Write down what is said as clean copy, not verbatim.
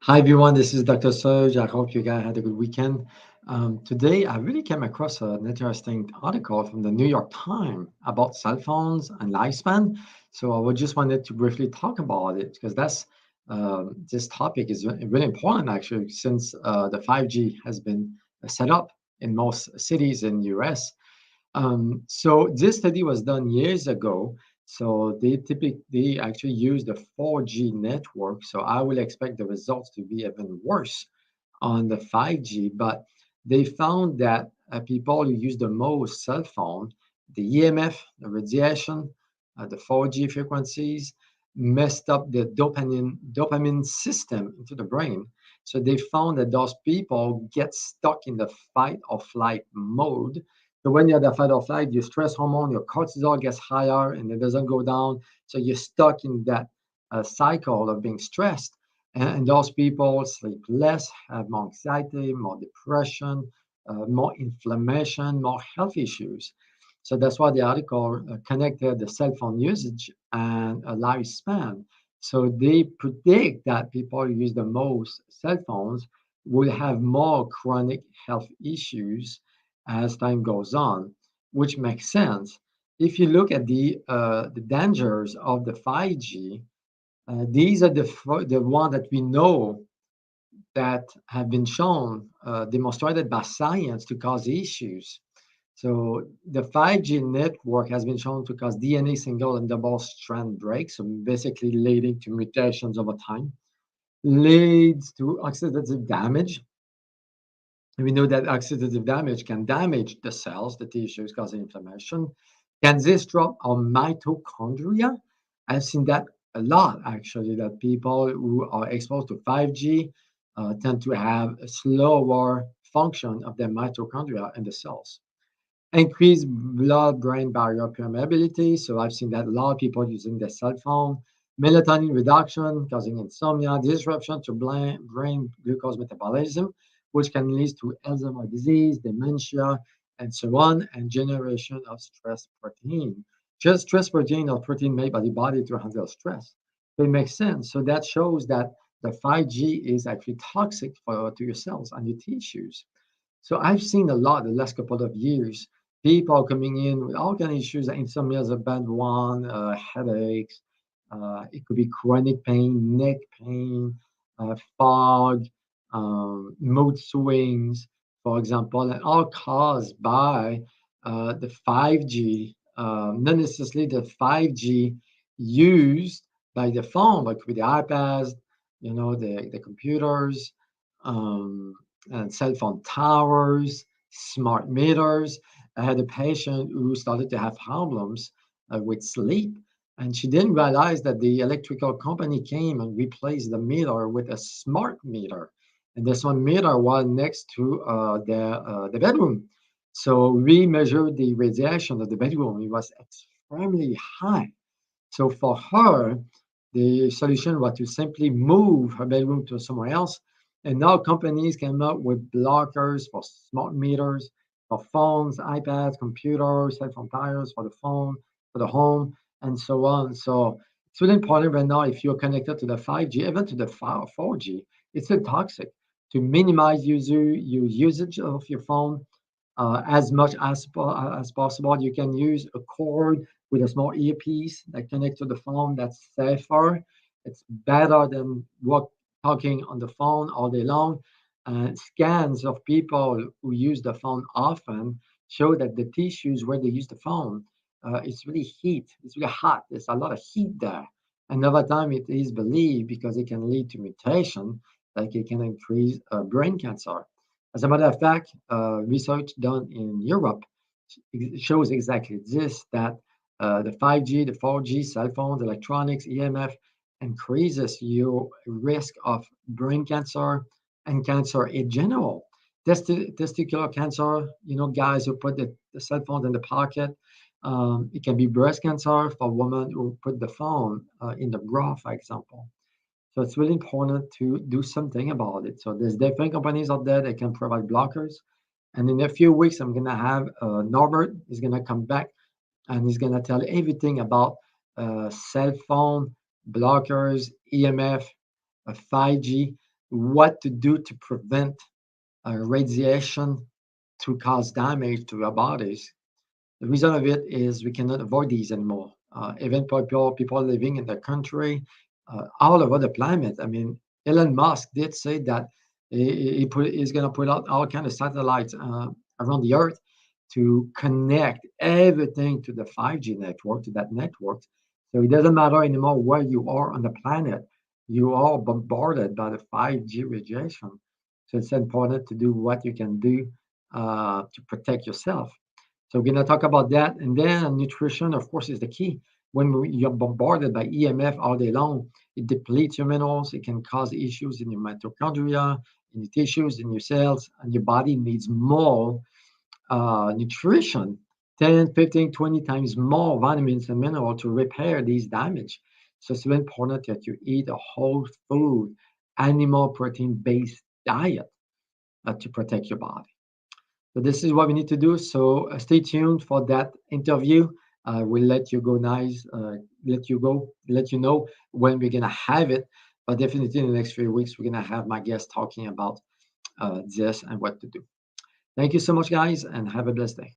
Hi everyone, this is Dr. Serge. I hope you guys had a good weekend. Today, I really came across an interesting article from the New York Times about cell phones and lifespan. So I would just wanted to briefly talk about it because this topic is really important actually since the 5G has been set up in most cities in US. So this study was done years ago. So they actually use the 4G network. So I will expect the results to be even worse on the 5G. But they found that people who use the most cell phone, the EMF, the radiation, the 4G frequencies messed up the dopamine system into the brain. So they found that those people get stuck in the fight or flight mode. So when you're the fight or flight, your stress hormone, your cortisol gets higher and it doesn't go down. So you're stuck in that cycle of being stressed. And those people sleep less, have more anxiety, more depression, more inflammation, more health issues. So that's why the article connected the cell phone usage and a lifespan. So they predict that people who use the most cell phones will have more chronic health issues as time goes on, which makes sense. If you look at the dangers of the 5G, these are the one that we know that have been shown, demonstrated by science to cause issues. So the 5G network has been shown to cause DNA single and double strand breaks, so basically leading to mutations over time, leads to oxidative damage. We know that oxidative damage can damage the cells, the tissues, causing inflammation. Can this drop our mitochondria? I've seen that a lot, actually, that people who are exposed to 5G tend to have a slower function of their mitochondria in the cells. Increased blood-brain barrier permeability. So I've seen that a lot of people using their cell phone. Melatonin reduction causing insomnia, disruption to brain glucose metabolism, which can lead to Alzheimer's disease, dementia, and so on, and generation of stress protein. Just stress protein or protein made by the body to handle stress. So it makes sense. So that shows that the 5G is actually toxic to your cells and your tissues. So I've seen a lot the last couple of years, people coming in with all kind of issues. Insomnia is a bad one, headaches. It could be chronic pain, neck pain, fog, mood swings, for example, and all caused by the 5G, not necessarily the 5G used by the phone, but with the iPads, the computers. Um, and cell phone towers, smart meters. I had a patient who started to have problems with sleep, and she didn't realize that the electrical company came and replaced the meter with a smart meter. And this one meter was next to the bedroom. So we measured the radiation of the bedroom. It was extremely high. So for her, the solution was to simply move her bedroom to somewhere else. And now companies came up with blockers for smart meters, for phones, iPads, computers, cell phone tires for the phone, for the home, and so on. So it's really important right now if you're connected to the 5G, even to the 4G, it's still toxic. To minimize your usage of your phone, as much as possible. You can use a cord with a small earpiece that connects to the phone. That's safer. It's better than talking on the phone all day long. Scans of people who use the phone often show that the tissues where they use the phone, it's really heat. It's really hot. There's a lot of heat there. And over time, it is believed because it can lead to mutation, like it can increase brain cancer. As a matter of fact, research done in Europe shows exactly this, that the 5G, the 4G, cell phones, electronics, EMF increases your risk of brain cancer and cancer in general. Testicular cancer, guys who put the cell phone in the pocket. It can be breast cancer for women who put the phone in the bra, for example. So it's really important to do something about it. So there's different companies out there that can provide blockers. And in a few weeks, I'm gonna have Norbert. He's gonna come back and he's gonna tell everything about cell phone blockers, EMF, 5G. what to do to prevent radiation to cause damage to our bodies. The reason of it is we cannot avoid these anymore. Even people living in the country, all over the planet. I mean, Elon Musk did say that he's going to put out all kind of satellites around the Earth to connect everything to the 5G network, to that network. So it doesn't matter anymore where you are on the planet. You are bombarded by the 5G radiation. So it's important to do what you can do to protect yourself. So we're going to talk about that. And then nutrition, of course, is the key. You're bombarded by EMF all day long, it depletes your minerals. It can cause issues in your mitochondria, in your tissues, in your cells, and your body needs more nutrition, 10, 15, 20 times more vitamins and minerals to repair these damage. So it's very important that you eat a whole food, animal protein-based diet to protect your body. So this is what we need to do. So stay tuned for that interview. We'll let you go nice, let you know when we're gonna have it. But definitely in the next few weeks, we're gonna have my guest talking about this and what to do. Thank you so much, guys, and have a blessed day.